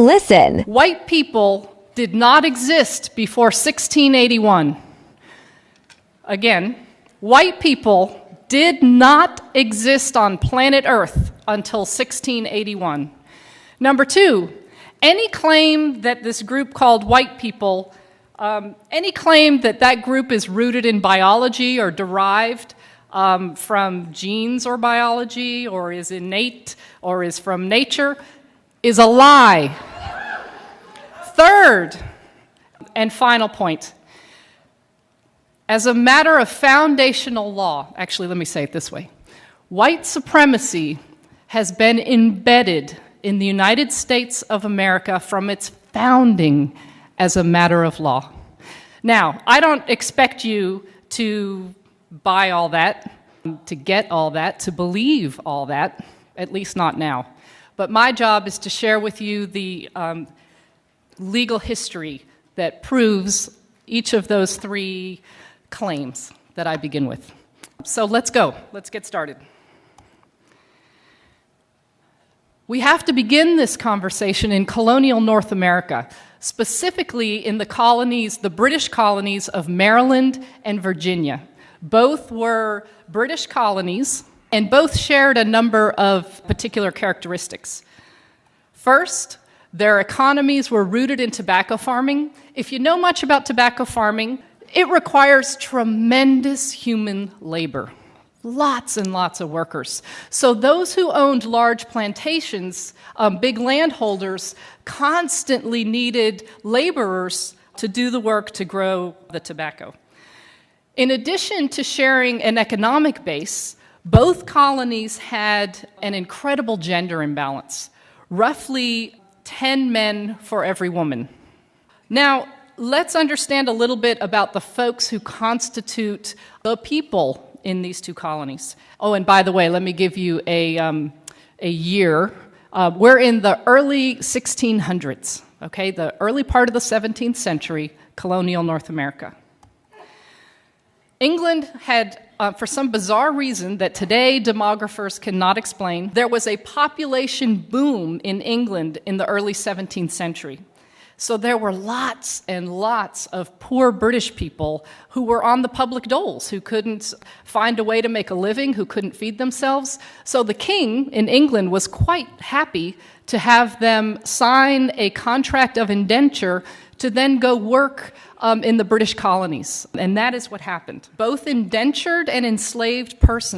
listen. White people did not exist before 1681. Again, white people did not exist on planet Earth until 1681. Number two, any claim that this group called white people, any claim that that group is rooted in biology or derived from genes or biology or is innate or is from nature is a lie. Third and final point. As a matter of foundational law, actually, let me say it this way. White supremacy has been embedded in the United States of America from its founding as a matter of law. Now, I don't expect you to buy all that, to get all that, to believe all that, at least not now. But my job is to share with you the legal history that proves each of those three claims that I begin with. So let's go. Let's get started. We have to begin this conversation in colonial North America, specifically in the colonies, the British colonies of Maryland and Virginia. Both were British colonies, and both shared a number of particular characteristics. First, their economies were rooted in tobacco farming. If you know much about tobacco farming, it requires tremendous human labor, lots and lots of workers. So those who owned large plantations, big landholders, constantly needed laborers to do the work to grow the tobacco. In addition to sharing an economic base, both colonies had an incredible gender imbalance, roughly 10 men for every woman. Now, let's understand a little bit about the folks who constitute the people in these two colonies. Oh, and by the way, let me give you a year. We're in the early 1600s, okay? The early part of the 17th century, colonial North America. England had, for some bizarre reason that today demographers cannot explain, there was a population boom in England in the early 17th century. So there were lots and lots of poor British people who were on the public doles, who couldn't find a way to make a living, who couldn't feed themselves. So the king in England was quite happy to have them sign a contract of indenture to then go work in the British colonies. And that is what happened. Both indentured and enslaved persons